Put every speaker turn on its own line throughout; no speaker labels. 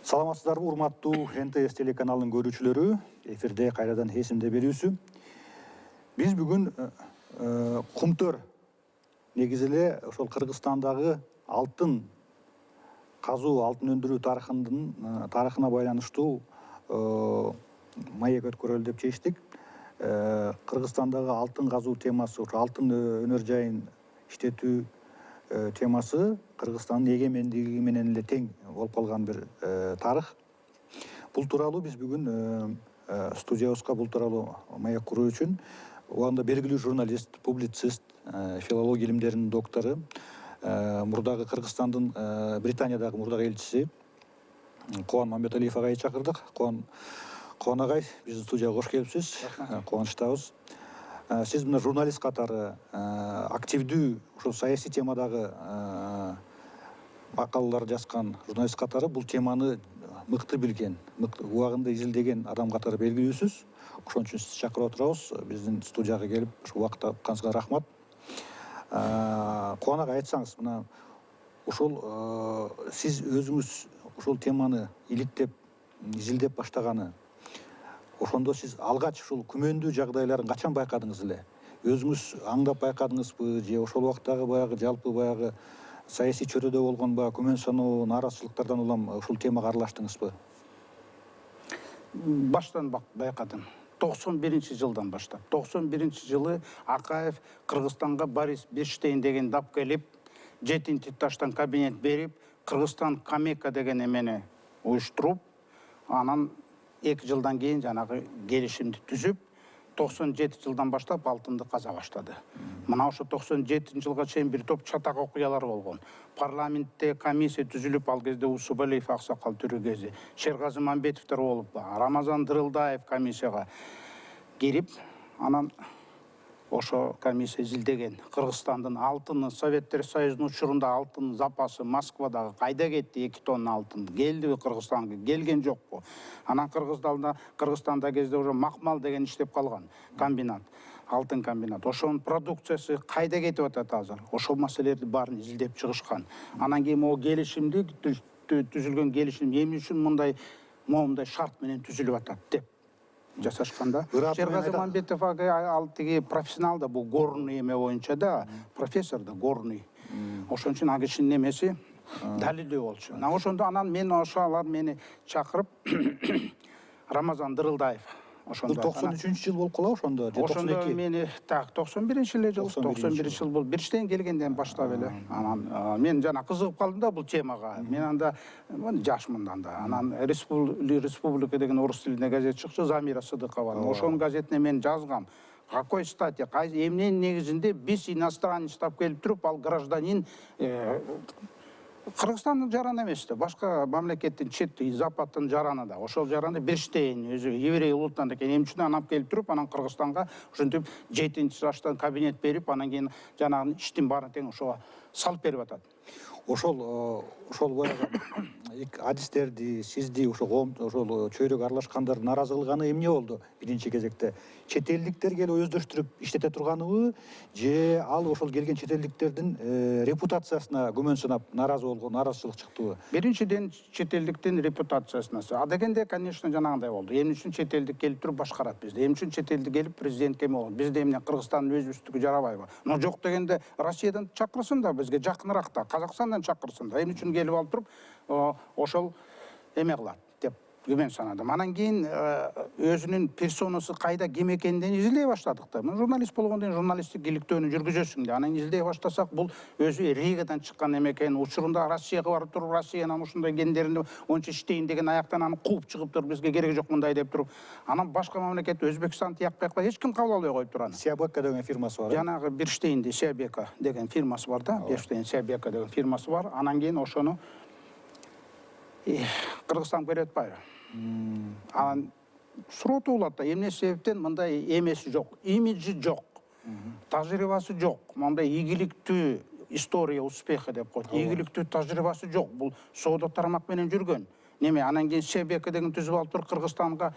Саламатсыздарбы, урматтуу НТС телеканалынын көрүүчүлөрү, эфирде кайрадан эсимде берүүсү. Биз бүгүн Кумтөр негизи эле ошол Кыргызстандагы алтын казуу, алтын өндүрүү тарыхына байланыштуу маек өткөрөлү деп чечтик. Кыргызстандагы алтын казуу темасы, алтын өнөр жайын иштетүү темасы Кыргызстандын эгемендиги менен эле тең болуп калган бир тарых. Бул тууралуу биз бүгүн студиябызга бул тууралуу маек куруу үчүн убагында белгилүү журналист, публицист, филология илимдеринин доктору, мурдагы Кыргызстандын Британиядагы мурдагы элчиси Кубан Мамбеталиев агайды чакырдык. Кубан агай, биздин студияга кош келипсиз. Кубанычтабыз. Сиз мына журналист катары активдүү ошол саясий темадагы макалалар жазган журналист катары бул теманы мыкты билген, убагында изилдеген адам катары белгилүүсүз. Ошон үчүн сизди чакырып отурабыз. Биздин студияга келип, ушул убакытта айтканыңызга рахмат. Кубан агай, айтсаңыз, мына ошол сиз өзүңүз ушул теманы иликтеп, изилдеп баштаганы, ошондо сиз алгач ушул күмөндүү жагдайларын качан байкадыңыз эле? Өзүңүз аңдап байкадыңызбы же ошол убактагы баягы жалпы баягы саясий чөйрөдө болгон баягы күмөн саноо, нааразычылыктардан улам ушул темага аралаштыңызбы?
Баштан байкадым. 91-жылдан баштап. 91-жылы Акаев Кыргызстанга Борис Берштейн деген дап келип, 7-таштан кабинет берип, Кыргызстан Камека деген эмени уюштуруп, анан 2 жылдан кийин жанагы келишимди түзүп, 97 жылдан баштап алтынды каза баштады. Мына ошо 97 жылга чейин бир топ чатак окуялар болгон. Парламентте комиссия түзүлүп, ал кезде Усубалиев аксакал төрөгөзү, Шерказы Мамбетовдор болуп, Рамазан Дырылдаев комиссияга кирип, анан ошо комиссия изилдеген Кыргызстандын алтыны, Советтер Союзунун учурунда алтын запасы Москвадагы кайда кетти? 2 тонна алтын келдиби Кыргызстанга? Келген жокпу? Анан Кыргызстанда кезде уже Макмал деген иштеп калган комбинат, алтын комбинат. Ошонун продукциясы кайда кетип атат азыр? Ошол маселелерди баарын изилдеп чыгышкан. Анан кийин могу келишимди түзүлгөн келишим эмне үчүн мындай шарт менен түзүлүп атат деп жасашканда. Шерказы Мамбетов ал тиги профессионал да, бул горный эме боюнча да, профессор да, горный. Ошон үчүн ал кишинин эмеси далилдөө болчу. Ошондо анан мен ошолар мени чакырып, Рамазан Дырылдаев.
Бул 93-жыл болуп калабы ошондо?
Ошондо мени 91-жыл, 91-жыл болуп, Берштейн келгенден баштап эле. Анан мен жана кызыгып калдым да бул темага. Мен анда жашмын анда. Анан Республика деген орус тилинде газет чыкчу, Замира Сыдыкова. Ошонун газетине мен жазгам. Какой статья, эмненин негизинде биз иностранец тап келип туруп, ал гражданин Кыргызстандын жараны эмес да, башка мамлекеттин чет западтын жараны да. Ошол жараны Берштейн өзү еврей улутунан экен, эмне үчүн анан келип туруп, анан Кыргызстанга ошентип 7-таштан кабинет берип, анан кийин жанагы иштин баарын тең ошого салып берип атат.
Ошол баягы адистерди, сизди ошол чөйрөгө аралашкандардын нааразы кылганы эмне болду? Биринчи кезекте чет элдиктер келип өздөштүрүп иштете турганыбы, же ал ошол келген чет элдиктердин репутациясына күмөн санап нааразычылык чыктыбы?
Биринчиден чет элдиктин репутациясына. А дегенде, конечно, жанагындай болду. Эмне үчүн чет элдик келип туруп башкарат бизди? Эмне үчүн чет элдик келип президентке эме болот? Бизде эмне Кыргызстандын өзүбүздүкү жарабайбы? Но жок дегенде Россиядан чакырсын да, бизге жакыныраак да, Казакстандан чакырсын да. Эмне үчүн келип алып туруп, ошол эме кылат деп күмөн санадым. Анан кийин өзүнүн персонасы кайда, ким экенин изилдей баштадык да. Журналист болгондон журналисттик иликтөөнү жүргүзөсүң да. Анан изилдей баштасак, бул өзү Ригадан чыккан эме экен. Учурунда Россияга барып туруп, Россиянын ушундай гендеринде онча иштейин деген аяктан аны кууп чыгып туруп, бизге кереги жок мындай деп туруп. Анан башка мамлекет Өзбекстанды тиякпай эч ким кабыл албай коюп турган.
Сиабека деген фирмасы бар.
Жанагы Берштейнди Сиабека деген фирмасы бар да. Берштейн Сиабека деген фирмасы бар. Анан кийин ошону Кыргызстан берет атпайбы? Анан суротуулат да, эмне себептен мындай эмеси жок, имиджи жок, тажрыйбасы жок, мындай ийгиликтүү история успеха деп коет. Ийгиликтүү тажрыйбасы жок. Бул соода тармак менен жүргөн. Неме, анан кийин Себека деген түзүп алып туруп Кыргызстанга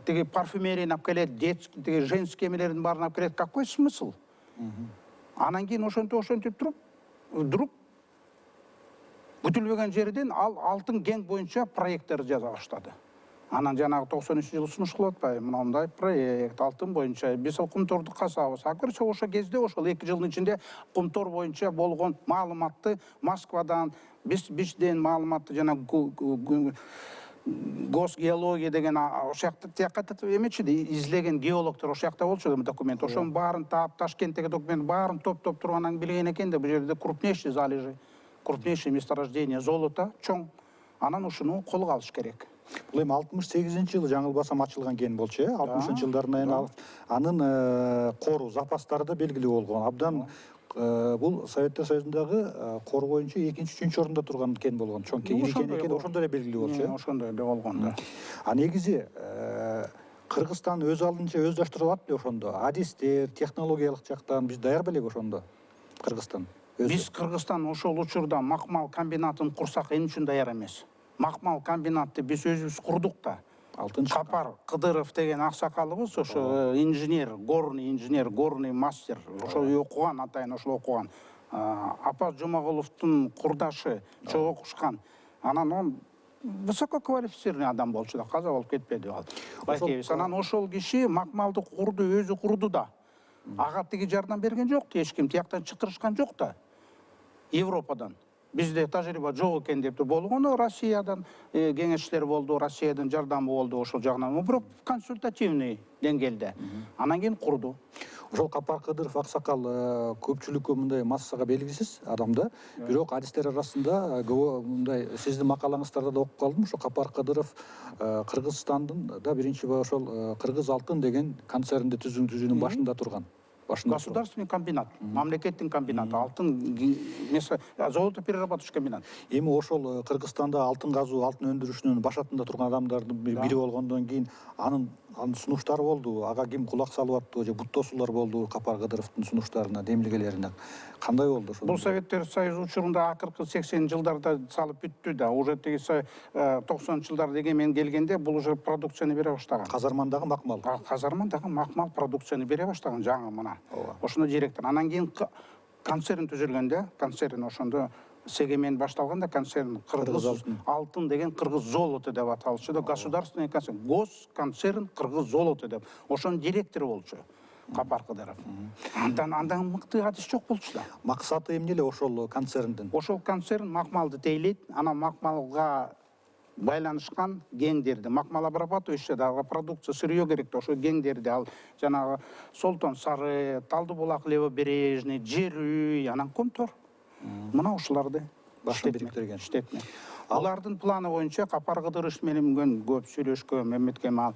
тиги парфюмерияны алып келет, тиги женский эмелердин баарын алып келет. Какой смысл? Анан кийин ошентип туруп, вдруг Бүтүлбөгөн жерден ал алтын кен боюнча проекттер жаза баштады. Анан жанагы 93-жылы сунуш кылып атпайбы, мындай проект алтын боюнча биз ал кумторду казабыз. Акырча ошол кезде, ошол 2 жылдын ичинде кумтор боюнча болгон маалыматты Москвадан, бизден маалыматты жана госгеология деген ошол жакта тияка эмечи излеген геологдор ошол жакта болчу документ. Ошонун баарын таап, Ташкенттеги документ баарын топтоп туруп анан билген экен да, бул жерде крупнейший залежи, крупнейший месторождение золота чоң. Анан ушуну колго алыш керек.
Бул эми 68-жылы жаңылбасам ачылган кен болчу, 60-жылдардын айынан анын кору запастары да белгилүү болгон. Абдан бул Советтер Союзундагы кор боюнча 2-3 орунда турган кен болгон. Чоң кен экен, ошондой эле белгилүү болчу.
Ошондой эле болгон да.
А негизи Кыргызстан өз алдынча өздаштырып алат эле ошондо. Адистер, технологиялык жактан биз даяр белек ошондо. Кыргызстан.
Биз Кыргызстан ошол учурда макмал комбинатын курсак эмне үчүн даяр эмес? Макмал комбинатты биз өзүбүз курдук да. Капар Кыдыров деген аксакалыбыз ошо инженер, горный мастер, ошо окуган, атайын ошол окуган. Апа Жумагуловдун курдашы, чогуу окушкан. Анан он высококвалифицированный адам болчу да, каза болуп кетпеди ал. Байкебиз. Анан ошол киши макмалды курду, өзү курду да. Ага тиги жардам берген жок, эч ким тияктан чакырышкан жок да. Европадан. Бизде тажрыйба жок экен деп болгону, Россиядан кеңештер болду, Россиядан жардамы болду ошол жагынан, бирок консультативный деңгээлде. Анан кийин курду.
Ошол Капар Кыдыров аксакал көпчүлүккө мындай массага белгисиз адам да. Бирок адистер арасында мындай сиздин макалаңыздарда да окуп калдым, ошо Капар Кыдыров Кыргызстандын да биринчи ошол Кыргыз алтын деген концернди түзүүнүн башында турган.
Государственный комбинат, мамлекеттин комбинаты, алтын золотоперерабатывающий комбинат.
Эми ошол Кыргызстанда алтын казуу, алтын өндүрүшүнүн башатында турган адамдардын бири болгондон кийин анын сунуштары болду. Ага ким кулак салып аттыбы же бут тосуулар болду Капар Кыдыровдун сунуштарына, демилгелерине. Кандай болду ошол?
Бул Советтер Союзу учурунда акыркы 80-жылдарда салып бүттү да. Уже тиги 90-жылдар деген мен келгенде бул уже продукцияны бере баштаган.
Казармандагы макмал.
Казармандагы макмал продукцияны бере баштаган жаңы мына. Ошондо директор. Анан кийин концерн түзүлгөндө, концерн ошондо сегемен башталганда концерн Кыргыз алтын деген Кыргыз золото деп аталчу да, государственный концерн, госконцерн Кыргыз золото деп. Ошонун директору болчу Капар Кыдыров. Андан мыкты адис жок болчу да.
Максаты эмне эле ошол концерндин?
Ошол концерн макмалды тейлейт, анан макмалга байланышкан кеңдерди, макмал обрабатывающий дагы продукция сырье керек да, ошол кеңдерди ал жанагы Солтон Сары, Талдыбулак левобережный, Жер үй, анан Кумтор. Мына ушуларды
башын бириктирген.
Алардын планы боюнча Капар Кыдыров менен көп сүйлөшкөн, Мемет Кемал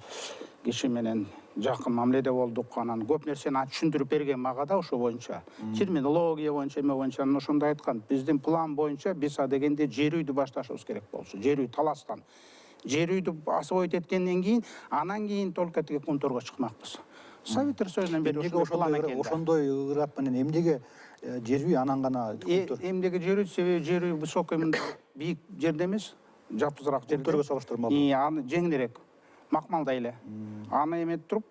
киши менен жакын мамиледе болдук, анан көп нерсени түшүндүрүп берген мага да ошо боюнча. Терминология боюнча, эме боюнча ошондой айткан. Биздин план боюнча биз дегенде жер үйдү башташыбыз керек болчу. Жер үй таластан. Жер үйдү освоить эткенден кийин, анан кийин только тиги Кумторго чыкмакпыз. Советтер Союзунан бери ошондой план экен.
Ошондой ырат менен эмнеге жер үй анан гана Кумтор?
Эмнеге жер үй, себеби жер үй высокий бийик жерде эмес, жапызыраак жерде.
Кумторго салыштырмалуу.
Аны жеңилирээк, макмалдай эле. Аны эметип туруп,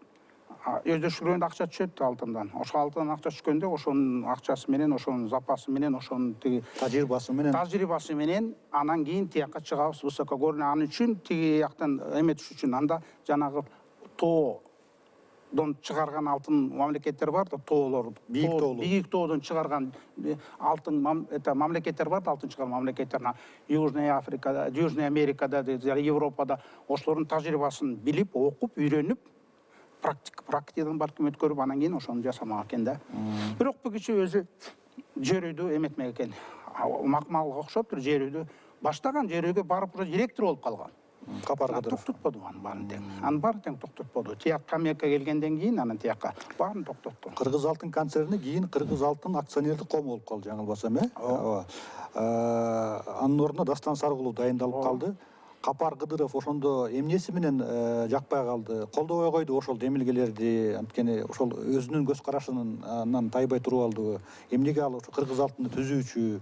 өздөштүргөндө акча түшөт алтындан. Ошол алтындан акча түшкөндө ошонун акчасы менен, ошонун запасы менен, ошонун тиги тажрыйбасы менен анан кийин тияка чыгабыз высокогорный. Аны үчүн тиги жактан эметиш үчүн анда жанагы тоодон чыгарган алтын мамлекеттер бар да, тоолор, бийик тоодон чыгарган алтын мамлекеттер бар да, алтын чыгарган мамлекеттер. Южный Африкада, Южный Америкада, Европада ошолордун тажрыйбасын билип, окуп, үйрөнүп, практикадан балким өткөрүп, анан кийин ошону жасамак экен да. Бирок бул киши өзү жер үйдү эметмек экен. Макмалга окшоптур, жер үйдү баштаган, жер үйгө барып уже директор болуп калган.
Капар Кыдыров
токтотподу анын баарын тең. Анын баарын тең токтотподу. Тияк Камекка келгенден кийин анан тияка баарын токтотту.
Кыргыз алтын концерни кийин Кыргыз алтын акционердик кому болуп калды, жаңылбасам, ооба. Анын ордуна Дастан Саргулов дайындалып калды. Капар Кыдыров ошондо эмнеси менен жакпай калды, колдобой койду ошол демилгелерди, анткени ошол өзүнүн көз карашынан тайбай туруп алдыбы, эмнеге ал ошо Кыргыз алтынды түзүүчү,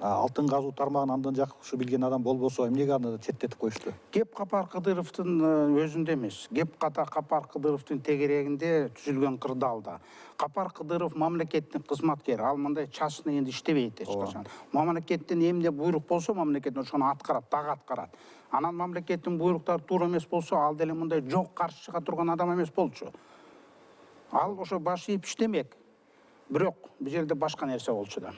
алтын казуу тармагын андан жакшы билген адам болбосо эмнеге аны четтетип коюшту?
Кеп Капар Кыдыровдун өзүндө эмес. Кеп Капар Кыдыровдун тегерегинде түзүлгөн кырдаалда. Капар Кыдыров мамлекеттин кызматкери, ал мындай частный энди иштебейт эч качан. Мамлекеттин эмне буйрук болсо, мамлекет ошону аткарат, дагы аткарат. Анан мамлекеттин буйруктары туура эмес болсо, ал деле мындай жок каршы чыга турган адам эмес болчу. Ал ошо баш ийип иштемек. Бирок бул жерде башка нерсе болчу да.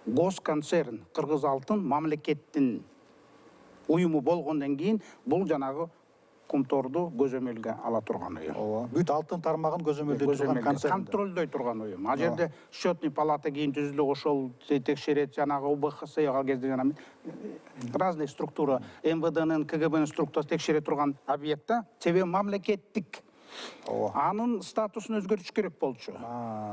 Госконцерн Кыргыз Алтын мамлекеттин уюму болгондон кийин бул жанагы Кумторду көзөмөлгө ала турган уюм.
Ооба. Бүт алтын тармагын көзөмөлдөй турган концерн.
Контролдой турган уюм. Ал жерде счетный палата кийин түзүлүп, ошол текшерет, жанагы УБХС ал кезде жана разный структура, МВДнын, КГБнын структурасы текшере турган объектта себеби мамлекеттик. Анын статусун өзгөртүш керек болчу.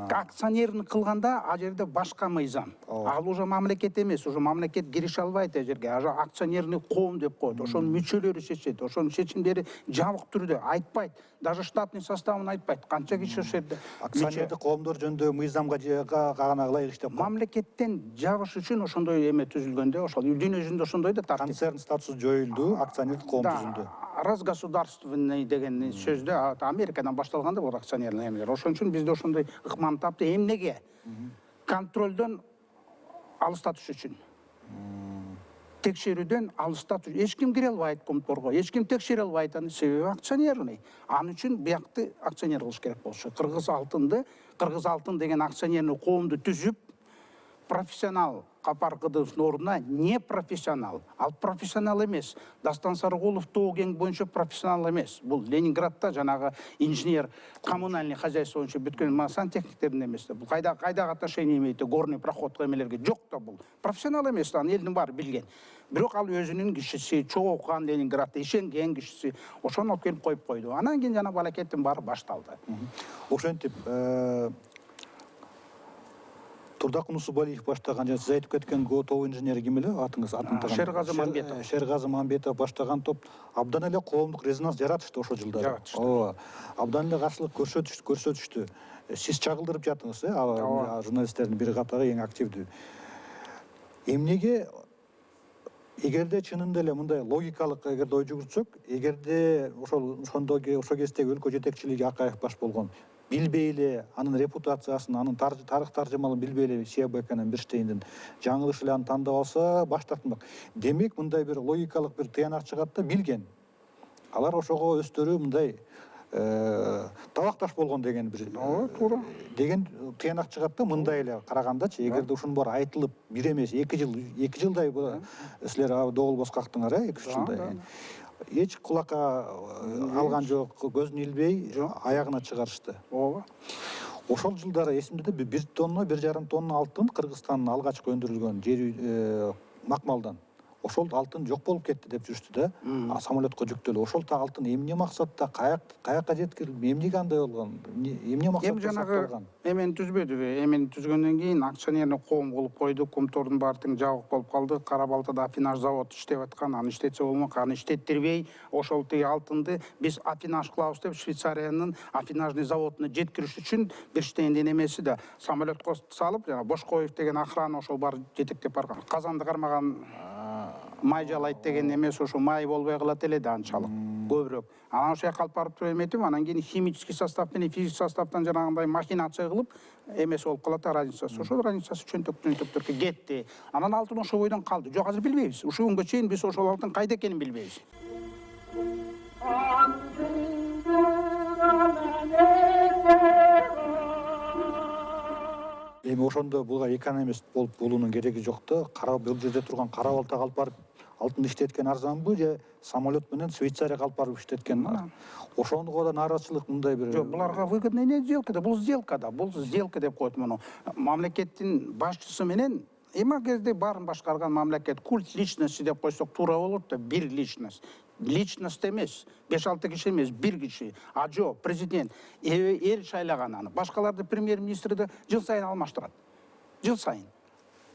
Акционерин кылганда ал жерде башка мыйзам. Ал уже мамлекет эмес, уже мамлекет кирише албайт ал жерге. Акционерный коом деп коет. Ошонун мүчөлөрү чечет. Ошонун чечимдери жабык түрдө айтпайт. Даже штатный составын айтпайт. Канча киши ошол жерде.
Акционердик коомдор жөнүндө мыйзамга гана ылайык иштеп коет.
Мамлекеттен жабыш үчүн ошондой эме түзүлгөндө, ошол дүйнө жүзүндө ошондой да тартип.
Концерн статусу жоюлду, акционердик коом түзүлдү.
Разгосударственный деген сөздө Америкадан башталганда бул акционерный эмелер. Ошон үчүн бизде ошондой ыкманы тапты. Эмнеге? Контролдон алыстатыш үчүн. Текшерүүдөн алыстатыш. Эч ким кире албайт Кумторго. Эч ким текшере албайт, себеби акционерный. Анын үчүн биякты акционер кылыш керек болчу. Кыргыз Алтын деген акционерный коомду түзүп, профессионал Капар Кыдыровдун ордуна не профессионал, ал профессионал эмес. Дастан Сарыгулов тоо кең боюнча профессионал эмес. Бул Ленинградта жанагы инженер, коммунальный хозяйство боюнча бүткөн сантехниктердин эмес. Бул кайдагы отношение имейт, горный проходко эмелерге жок да бул. Профессионал эмес, аны элдин баары билген. Бирок ал өзүнүн кишиси, чогуу окуган Ленинградта ишенген кишиси, ошону алып келип коюп койду. Анан кийин жана балакеттин баары башталды.
Ошентип Турдак Нусубалиев баштаган, жана сиз айтып кеткен топ инженери ким эле? Атыңыз
Шергазы Мамбетов.
Шергазы Мамбетов баштаган топ абдан эле коомдук резонанс жаратышты ошол жылдары. Ооба. Абдан эле каршылык көрсөтүштү. Сиз чагылдырып жаттыңыз, журналисттердин бир катары эң активдүү. Эмнеге эгерде чынында эле мындай логикалык эгерде ой жүгүртсөк, эгерде ошол кездеги өлкө жетекчилиги Акаев баш болгон билбей эле анын репутациясын, анын тарых таржымалын билбей эле Сиябекенен Бирштейндин жаңылыш эле аны тандап алса баш тартмак. Демек мындай бир логикалык бир тыянак чыгат да, билген. Алар ошого өздөрү мындай табакташ болгон деген бир
туура
деген тыянак чыгат да, мындай эле карагандачы, эгерде ушунун баары айтылып бир эмес 2 жылдай силер доболбос кактыңар, 2-3 жылдай. Эч кулакка алган жок, көзүн илбей аягына чыгарышты.
Ооба.
Ошол жылдары эсимде 1 тонна, 1,5 тонна алтын Кыргызстандын алгачкы өндүрүлгөн жери Макмалдан. Ошол алтын жок болуп кетти деп жүрүштү да. Самолетко жүктөлүп. Ошол алтын эмне максатта, каякка жеткирилип, эмнеге андай болгон? Эмне максатта сакталган?
Эмени түзбөдүбү? Эмени түзгөндөн кийин акционерный коом кылып койду. Кумтордун баары тең жабык болуп калды. Кара Балтада Афинаж завод иштеп аткан, аны иштетсе болмок, аны иштеттирбей, ошол тиги алтынды биз Афинаж кылабыз деп Швейцариянын Афинажный заводуна жеткириш үчүн Бирштейндин эмеси да самолетко салып, жана Бошкоев деген охрана ошол баары жетектеп барган. Казанды кармаган май жалайт деген эмес, ошо май болбой калат эле да анчалык көбүрөөк. Анан ошол жака алып барып туруп эметип, анан кийин химический состав менен физический составдан жанагындай махинация кылып эмес болуп калат разницасы. Ошол разницасы чөнтөктөргө кетти. Анан алтын ошол бойдон калды. Жок, азыр билбейбиз. Ушул күнгө чейин биз ошол алтын кайда экенин билбейбиз.
Эми ошондо буга экономист болуп болуунун кереги жок да. Бул жерде турган кара балтага алып барып алтын иштеткен арзанбы же самолет менен Швейцарияга алып барып иштеткен? Ошондо да нааразычылык мындай бир.
Жок, буларга выгодный не сделка да, бул сделка деп коет муну. Мамлекеттин башчысы менен эми кезде баарын башкарган мамлекет культ личности деп койсок туура болот да, бир личность. Личность эмес, 5-6 киши эмес, бир киши. А жок, президент эл шайлаган аны. Башкаларды премьер-министрди жыл сайын алмаштырат. Жыл сайын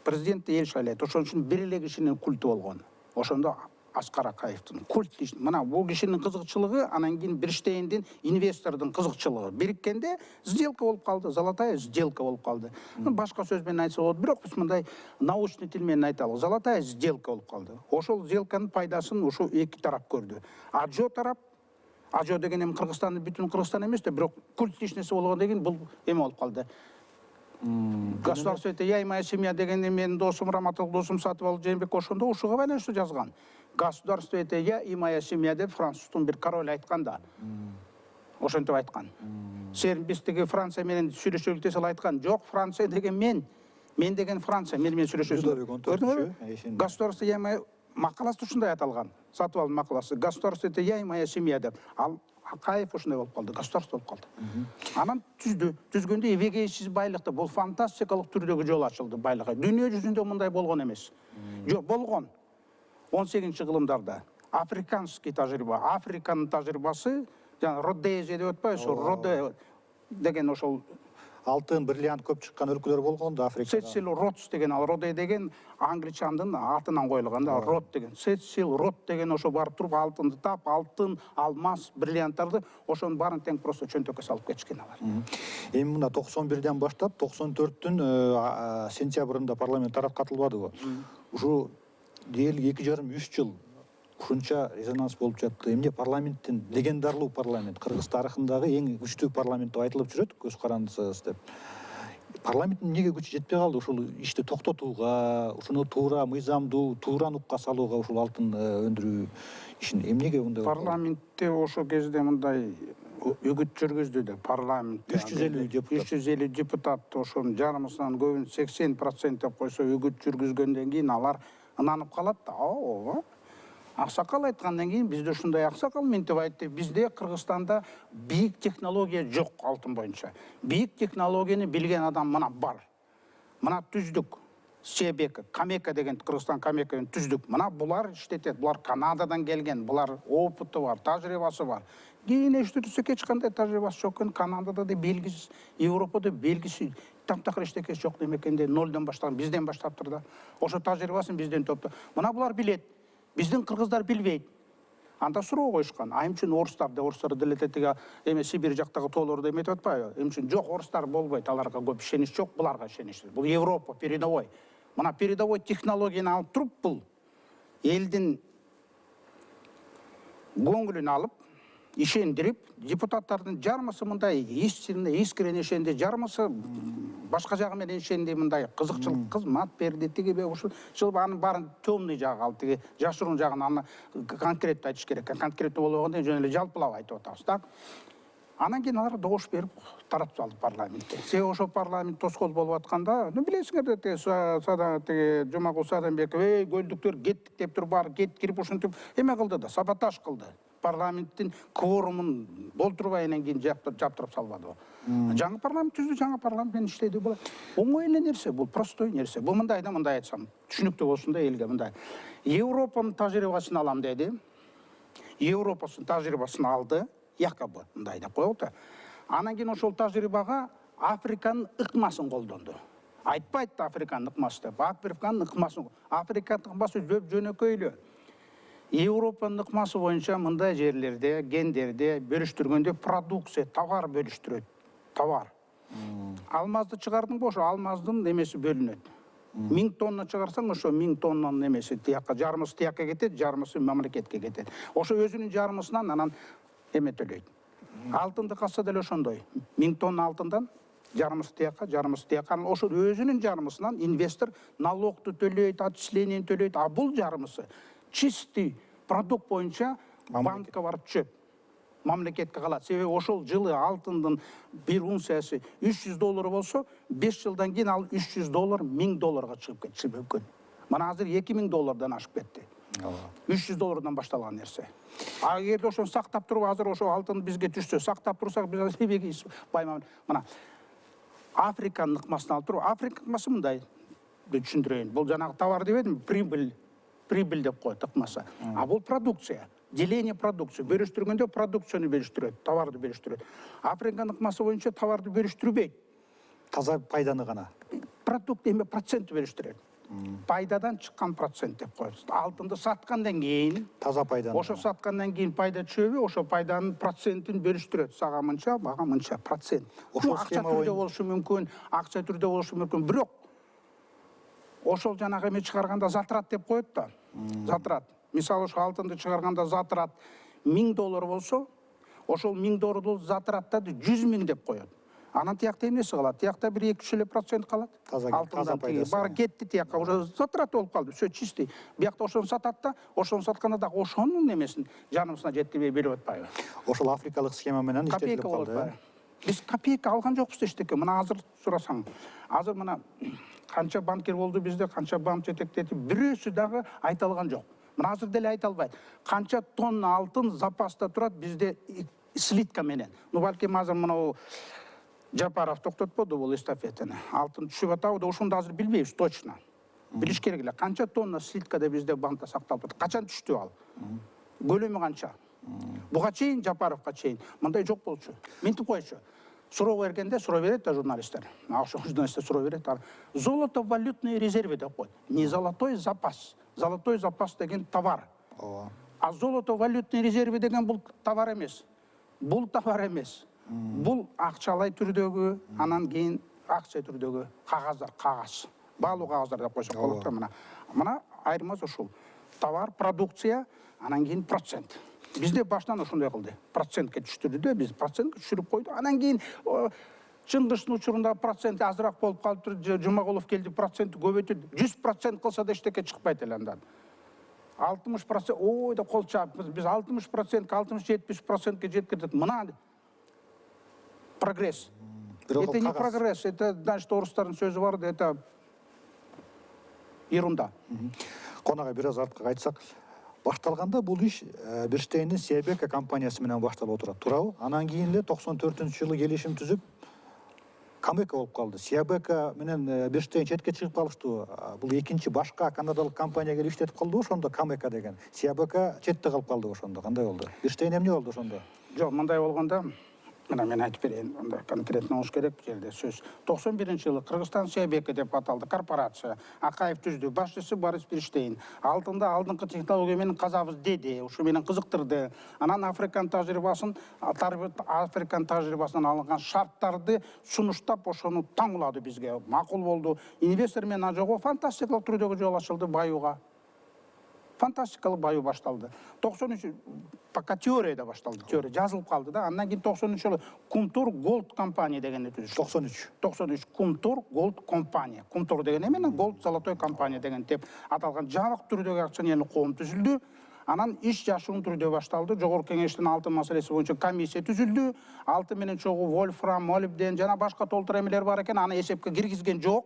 президентти эл шайлайт. Ошон үчүн бир эле кишинин культу болгон. Ошондо Аскар Акаевдин культ дейшін. Мына бұл кишинин кызыкчылыгы, анан кийин Бирштейндин инвестордун кызыкчылыгы бириккенде сделка болуп калды, золотая сделка болуп калды. Башка сөз менен айтса болот, бирок биз мындай научный тил менен айталы, золотая сделка болуп калды. Ошол сделканын пайдасын ошо эки тарап көрдү. Ажо тарап, Ажо деген эми Кыргызстандын бүтүн Кыргызстан эмес да, бирок культ иш нерсе болгондон кийин бул эме болуп калды. Государство это я и моя семья деген менин досум, Раматов досум Сатыбал Жээнбек ошондо ушуга байланыштуу жазган. Государство это я и моя семья деп француздун бир король айткан да. Ошентип айткан. Сен биз тиги Франция менен сүйлөшөлүк десе айткан. Жок, Франция деген мен деген Франция менен сүйлөшөсүң. Государство я и моя макаласы ушундай аталган. Сатыбалдын макаласы. Государство это я и моя семья деп. Ал Акаев ушундай болуп калды, государство болуп калды. Анан түзгөндө эбегейсиз байлыкты, бул фантастикалык түрдөгү жол ачылды байлыкка. Дүйнө жүзүндө мындай болгон эмес. Жок, болгон. 18-кылымдарда африканский тажрыйба, Африканын тажрыйбасы, жана Родезия деп атпайбы, Роде деген ошол
алтын, бриллиант көп чыккан өлкөлөр болгон да Африкада.
Сетсил Родс деген, ал Роде деген англичандын атынан коюлган да, Род деген. Сетсил Род деген ошо барып туруп алтынды тап, алтын, алмаз, бриллианттарды ошонун баарын тең просто чөнтөккө салып кетишкен алар.
Эми мына 91-ден баштап 94-түн сентябрында парламент тараткатылбадыбы? Ушу дээрлик 2,5-3 жыл ушунча резонанс болуп жатты. Эмне парламенттин легендарлуу парламент, Кыргыз тарыхындагы эң күчтүү парламент деп айтылып жүрөт, көз карандысыз деп. Парламенттин эмнеге күчү жетпей калды ушул ишти токтотууга, ушуну туура мыйзамдуу, туура нукка салууга, ушул алтын өндүрүү ишин эмнеге мындай?
Парламентте ошо кезде мындай үгүт жүргүздү да, парламентте 350 депутат ошонун жарымысынан көбүн 80% деп койсо үгүт жүргүзгөндөн кийин алар ынанып калат да. Аксакал айткандан кийин бизде ушундай аксакал мынтип айтты. Бизде Кыргызстанда бийик технология жок алтын боюнча. Бийик технологияны билген адам мына бар. Мына түздүк. Себек, Камека деген Кыргызстан Камеканы түздүк. Мына булар иштетет. Булар Канададан келген. Булар опыты бар, тажрыйбасы бар. Кийин эчтеке эч кандай тажрыйбасы жок экен. Канадада да белгисиз, Европада белгисиз. Тамтакыр эчтеке жок демекенде нолдон баштаган, бизден баштаптыр да. Ошо тажрыйбасын бизден топту. Мына булар билет. Биздин кыргыздар билбейт. Анда суроо коюшкан. Айым үчүн орустар делететиге эме Сибирь жактагы тоолорду эметип атпайбы? Эми үчүн жок, орустар болбойт, аларга көп ишенич жок, буларга ишенич. Бул Европа передовой. Мына передовой технологияны алып туруп бул элдин көңүлүн алып, ишендирип, депутаттардын жарымысы мындай искренне ишенди, жарымысы башка жагы менен ишенди, мындай кызыкчылык кызмат берди, тиги ушул анын баарын темный жагы ал, тиги жашыруун жагын аны конкреттүү айтыш керек. Конкреттүү болбогондо жөн эле жалпылап айтып атабыз, так? Анан кийин алар добуш берип таратып салды парламентте. Себеби ошо парламент тоскоол болуп атканда, билесиңер тиги Жумагул Садамбеков, көлдүктөр кеттик деп туруп баары кирип ушинтип эме кылды да, саботаж кылды. Парламенттин кворумун болтурбайынан кийин жаптырып салбады. Жаңы парламент түздү, жаңы парламент менен иштейди болот. Оңой эле нерсе, бул простой нерсе. Бул мындай айтсам, түшүнүктүү болсун да элге мындай. Европанын тажрыйбасын алам деди. Европанын тажрыйбасын алды, якобы мындай деп коелук да. Анан кийин ошол тажрыйбага Африканын ыкмасын колдонду. Айтпайт да Африканын ыкмасы деп. Африканын ыкмасы жөнөкөй эле. Европанын ыкмасы боюнча мындай жерлерде, гендерде бөлүштүргөндө продукция, товар бөлүштүрөт. Товар. Алмазды чыгардыңбы, ошо алмаздын немеси бөлүнөт. 1000 тонна чыгарсаң, ошо 1000 тоннанын немеси тиякка, жарымысы тиякка кетет, жарымысы мамлекетке кетет. Ошо өзүнүн жарымысынан анан эме төлөйт. Алтынды калса деле ошондой. 1000 тонна алтындан жарымысы тиякка, жарымысы тиякка. Ошо өзүнүн жарымысынан инвестор налогду төлөйт, отчислениени төлөйт. А бул жарымысы чистый продукт боюнча банкка барып түшөт. Мамлекетке калат. Себеби ошол жылы алтындын бир унциясы $300 болсо, 5 жылдан кийин ал $300 $1000 чыгып кетиши мүмкүн. Мына азыр $2000 ашып кетти. $300 башталган нерсе. А эгерде ошону сактап туруп, азыр ошо алтын бизге түшсө, сактап турсак, биз эбеги байман. Мына Африканын ыкмасын алып туруп, Африка ыкмасы мындай түшүндүрөйүн. Бул жанагы товар дебедим, прибыль деп коет ыкмасы. А бул продукция. Деление продукции. Бөлүштүргөндө продукцияны бөлүштүрөт, товарды бөлүштүрөт. Африканын ыкмасы боюнча товарды бөлүштүрбөйт.
Таза пайданы гана.
Продукт эме процент бөлүштүрөт. Пайдадан чыккан процент деп коебуз. Алтынды саткандан кийин,
Таза пайдан.
ошо саткандан кийин пайда түшөбү, ошо пайданын процентин бөлүштүрөт. Сага мынча, мага мынча процент.
Ошол
Акча
схема
түрдө
боюнча
болушу мүмкүн, акча түрдө болушу мүмкүн. Бирок ошол жанагы эме чыгарганда затрат деп коет да. Затрат. Мисалы ошо алтынды чыгарганда затрат $1000 болсо, ошол $1000 затраттады 100.000 деп коет. Анан тиякта эмнеси калат? Тиякта 1-2 эле процент калат. Алтындан
пайдасы.
баары кетти тиякка, уже затрат болуп калды. Всё чистый. Биякта ошону сатат да, ошону сатканда дагы ошонун немесин жаныбызына жеткирбей берип атпайбы?
Ошол африкалык схема менен иштетилип
Копейка болуп
калды.
атпайбы? Биз копейка алган жокпуз эчтеке. Мына азыр сурасаң, азыр мына канча банкир болду бизде, канча банк жетектеди, бирөөсү дагы айта алган жок. Мына азыр деле айта албайт. Канча тонна алтын запаста турат бизде слитка менен. Ну балким азыр мына Жапаров токтотподу бул эстафетени. Алтын түшүп атабы да, ошону азыр билбейбиз точно. Билиш керек эле. Канча тонна слиткада бизде банкта сакталып атат? Качан түштү ал? Көлөмү канча? Буга чейин, Жапаровго чейин мындай жок болчу. Минтип койчу. Суроо бергенде, суроо берет да журналисттер. Ошо журналисттер суроо берет. Золото валютные резервы деп коет. Не золотой запас. Золотой запас деген товар. А золото валютные резервы деген бул товар эмес. Бул товар эмес. Бул акчалай түрдөгү, анан кийин акча түрдөгү кагаздар, кагаз. Баалуу кагаздар деп койсок болот да мына. Мына айырмасы ушул. Товар, продукция, анан кийин процент. Бизде башынан ошондой кылды. Процентке түштүрдү да, биз процентке түшүрүп койду. Анан кийин Чыңгычтын учурунда процент азыраак болуп калыптыр. Жумагулов келди, процентти көбөйтүп, 100% кылса да эчтеке чыкпайт эле андан. 60%, ой да кол чаап, биз 60%, 60-70%ке жеткирдик. Мына прогресс. Это не прогресс, это, значит, орустардын сөзү бар да, это ерунда.
Конага бир аз артка кайтсак, башталганда бул иш Бирштейндин Сиабека компаниясы менен башталып отурат, туурабы? Анан кийин эле 94-жылы келишим түзүп, Камека болуп калды. Сиабека менен Бирштейн четке чыгып калыштыбы? Бул экинчи башка канадалык компания келип иштетип калдыбы ошондо, Камека деген. Сиабека четте калып калды ошондо. Кандай болду? Бирштейн эмне болду ошондо?
Жок, мындай болгондо, мына мен айтып берейин, мындай конкретно болуш керек бул жерде сөз. 91-жылы Кыргызстан Сиабека деп аталды корпорация. Акаев түздү, башчысы Борис Бирштейн. Алтында алдыңкы технология менен казабыз деди, ушу менен кызыктырды. Анан Африкан тажрыйбасынан алынган шарттарды сунуштап, ошону таңулады бизге. Макул болду. Инвестор менен жолго фантастикалык түрдөгү жол ачылды баюуга. Фантастикалык баюу башталды. 93 пока теорияда башталды. Теория жазылып калды да. Андан кийин 93-жылы Кумтур Голд компания дегенди түздү. 93 Кумтур Голд компания. Кумтур деген эме Голд Золотой компания деген деп аталган жабык түрдөгү акционерлик коом түзүлдү. Анан иш жашуун түрдө башталды. Жогорку кеңештин алтын маселеси боюнча комиссия түзүлдү. Алтын менен чогуу вольфрам, молибден жана башка толтур эмелер бар экен, аны эсепке киргизген жок.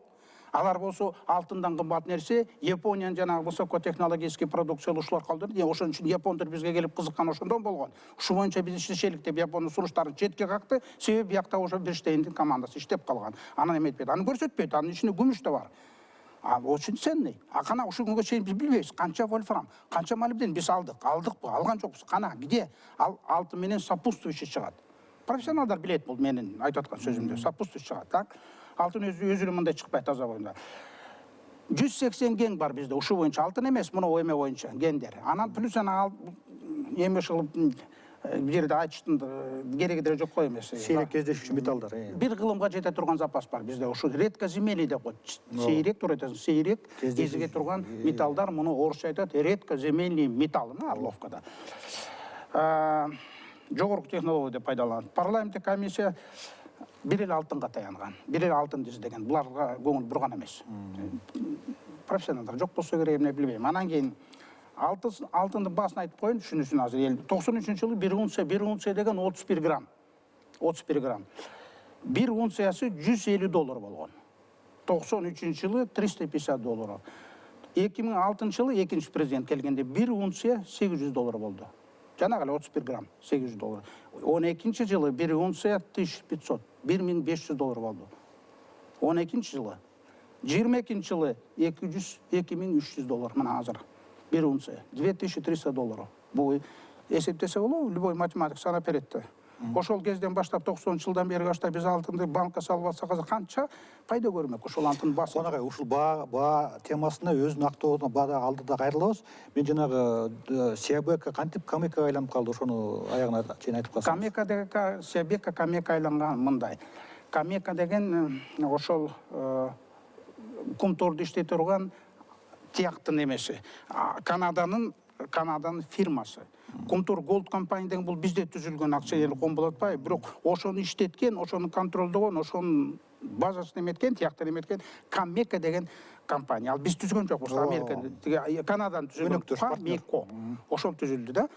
Алар болсо алтындан кымбат нерсе, Япониянын жана высокотехнологический продукциялуу ушулар калдырды. Ошон үчүн япондор бизге келип кызыккан ошондон болгон. Ушу боюнча биз иштешелик деп япондун сунуштарын четке какты, себеби биякта ошо Бирштейндин командасы иштеп калган. Анан эметпейт, аны көрсөтпөйт, анын ичинде күмүш да бар. Очень ценный. Кана ушу күнгө чейин биз билбейбиз, канча вольфрам, канча молибден биз алдыкпы, алган жокпуз. Кана, где? Алтын менен сопутствующий чыгат. Профессионалдар билет бул менин айтып аткан сөзүмдө. Сопутствующий чыгат, так? Алтын өзүнө мындай чыкпайт таза боюнда. 180 ген бар бизде, ушу боюнча алтын эмес, мына эме боюнча гендер. Анан плюс ана эме кылып бир жерде айтыштын кереги деле жок кой эмес.
Сейрек кездешүүчү металлдар.
Бир кылымга жете турган запас бар бизде. Ушу редкоземельный деп коет. Сейрек тура айтасың, сейрек кезиге турган металлдар, муну орусча айтат редкоземельный металл, Орловкада. Жогорку технология деп пайдаланат. Парламенттик комиссия бир эле алтынга таянган, бир эле алтын издеген. Буларга көңүл бурган эмес. Профессионалдар жок болсо керек, эмне билбейм. Анан кийин алтындын баасын айтып коеюн, түшүнүшүн азыр эл. 93-жылы 1 унция деген 31 грамм. 31 грамм. 1 унциясы $150 болгон. 93-жылы $350. 2006-жылы экинчи президент келгенде 1 унция $800 болду. Жанагы эле 31 грамм, $800. 12-жылы 1 унция $1500, $1500 болду. 12-жылы. 22-жылы $2300, мына азыр. 1 унция $2300. Бул эсептесе болобу, любой математик санап берет да. Ошол кезден баштап 90-жылдан бери баштап биз алтынды банкка салып алсак азыр канча пайда көрмөк ошол алтын басы.
Конагай, ушул баа темасына өзүнүн актуалдугуна баада алдыда кайрылабыз. Мен жанагы Сиабека кантип Камекага айланып калды, ошону аягына чейин айтып калсаңыз.
Камека деген Сиабека Камека айланган мындай. Камека деген ошол кумторду иштете турган тияктын эмеси. Канаданын фирмасы. Кумтор Голд компания деген бул бизде түзүлгөн акционерлик коом болот атпайбы, бирок ошону иштеткен, ошону контролдогон, ошонун базасын эметкен, тияктын эметкен Камека деген компания. Ал биз түзгөн жокпуз, Америкада, Канадан түзүлгөн Камеко. Ошол түзүлдү да.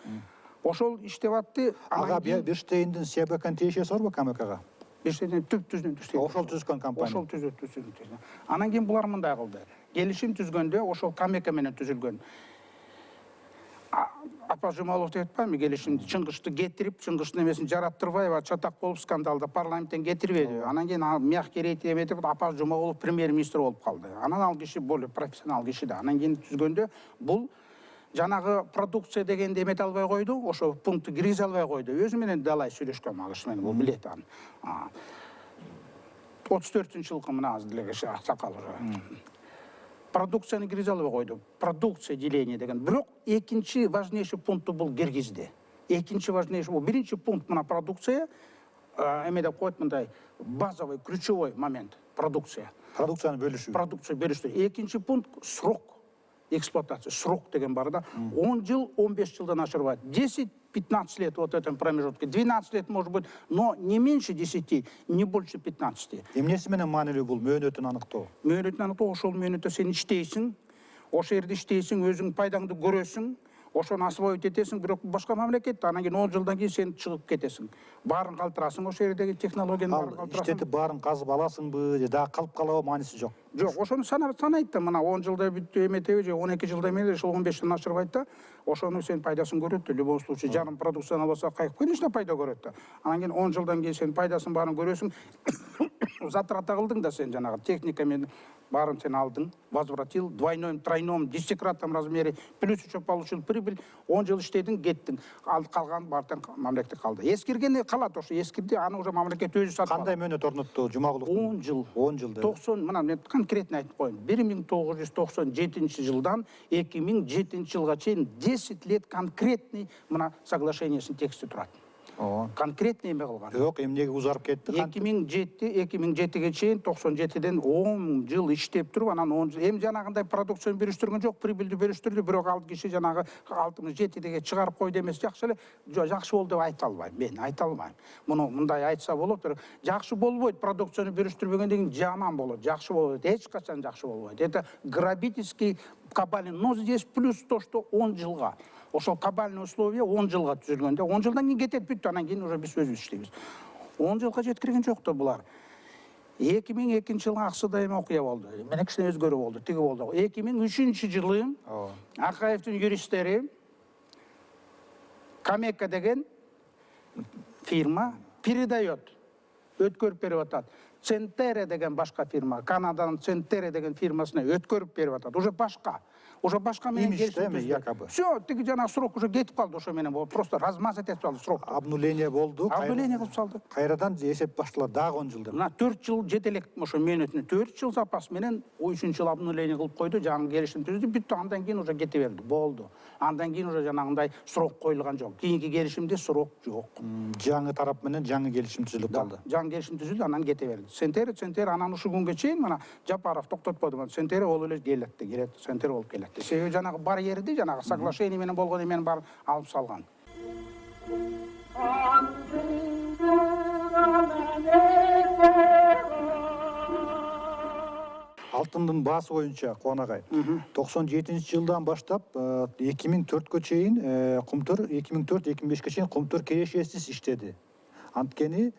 Ошол иштеп атты.
Ага Берштейндин Сиабеканын тиешеси барбы Камекага?
Берштейндин түп түзүндү.
Ошол түзгөн компания.
Ошол түзүлдү. Анан кийин булар мындай кылды. Келишим түзгөндө ошол Камека менен түзүлгөн. Апа Жумалов деп атпайбы, келишимди Чыңгышты кетирип, Чыңгыштын эмесин жараттырбай, чатак болуп скандалда парламенттен кетирбеди. Анан кийин мягкий рейд эметип, Апа Жумалов премьер-министр болуп калды. Анан ал киши более профессионал киши да. Анан кийин түзгөндө бул жанагы продукция дегенди эмете албай койду, ошо пунктты киргизе албай койду. Өзү менен далай сүйлөшкөн ал киши менен, бул билет аны. 34-жылкы мына азыр деле киши аксакал уже. Продукцияны киргизе албай койду. Продукция деление деген. Бирок экинчи важнейший пункту бул киргизди. Экинчи важнейший бул биринчи пункт мына продукция эме деп коет мындай базовый, ключевой момент продукция.
Продукцияны бөлүшүү.
Продукция бөлүштү. Экинчи пункт срок эксплуатация. Срок деген бар да. 10 жыл, 15 жылдан ашырбайт. 10-15 лет вот в этом промежутке. 12 лет может быть, но не меньше 10, не больше 15.
Эмнеси менен маанилүү бул мөөнөтүн аныктоо?
Мөөнөтүн аныктоо, ошол мөөнөттө сен иштейсиң, ошол жерде иштейсиң, өзүң пайдаңды көрөсүң, ошону освоить этесиң, бирок башка мамлекетте, анан кийин 10 жылдан кийин сен чыгып кетесиң. Баарын калтырасың, ошол жердеги технологияны баарын калтырасың.
Иштетип баарын казып аласыңбы, же дагы калып калабы, мааниси жок.
Жок, ошону санайт да, мына 10 жылда бүттү эметеби, же 12 жылда эмеле, ошол 15 жылдан ашырбайт да, ошону сен пайдасын көрөт да, любой случай, жарым продукцияны алса, конечно пайда көрөт да. Анан кийин 10 жылдан кийин сен пайдасын баарын көрөсүң, затрата кылдың да сен жанагы техника менен баарын сен алдың, возвратил, двойном, тройном, 10-кратном размере, плюс еще получил прибыль, 10 жыл иштедің, кеттің, калган бартын мамлекетте калды. Эскиргени калат ошо, эскирди, аны уже мамлекет өзү сатып алды.
Кандай мөөнөт орнотту Жумагулов?
10 жыл.
10 жыл.
90, мына мен конкретно айтып коеюн. 1997 2007 жылга чейин 10 лет конкретный мына соглашениесинин тексти турат. Конкретно эме кылган.
Жок, эмнеге узарып кетти?
2007-ге чейин 97ден 10 жыл иштеп туруп, анан 10 жыл эми жанагындай продукцияны бөлүштүргөн жок, прибыльди бөлүштүрдү, бирок ал киши жанагы алтымыш жетидеге чыгарып койду эмес, жакшы эле, жакшы болду деп айта албайм, мен айта алмайм. Муну мындай айтса болот, бирок жакшы болбойт, продукцияны бөлүштүрбөгөндөн кийин жаман болот, жакшы болбойт, эч качан жакшы болбойт. Это грабительский кабалин, но здесь плюс то, что 10 жылга. Ошол кабальный условия 10 жылга түзүлгөндө, 10 жылдан кийин кетет бүттү, анан кийин уже биз өзүбүз иштейбиз. 10 жылга жеткирген жок да булар. 2002 жылы Аксыда эме окуя болду. Менен кичине өзгөрүү болду, тиги болду. 2003 жылы Акаевдин юристтери Камека деген фирма передает, өткөрүп берип атат. Центере деген башка фирма, Канаданын Центере деген фирмасына өткөрүп берип атат. Уже башка менен
келишим якобы.
Всё, тиги жана срок уже кетип калды, ошо менен просто размазать этип салды срок.
Обнуление болду.
Обнуление кылып салды.
Кайрадан эсеп башталат дагы 10 жылда.
Мына 4 жыл жете элек ошо мөөнөтүнө 4 жыл запас менен 3 жыл обнуление кылып койду, жаңы келишим түздү, бүттү, андан кийин уже кете берди, болду. Андан кийин уже жанагындай срок коюлган жок. Кийинки келишимде срок жок.
Жаңы тарап менен жаңы келишим түзүлүп калды.
Жаңы келишим түзүлдү, анан кете берди. Центере анан ушул күнгө чейин мына Жапаров токтотподу. Центере ол эле келет, Центере болуп келет. Себеби жанагы барьерди, жанагы соглашение менен болгон эменин баарын алып салган.
Алтындын баасы боюнча Куанагай 97-жылдан баштап 2004-кө чейин Кумтөр 2004-2005-ке чейин Кумтөр керешесиз иштеди. Анткени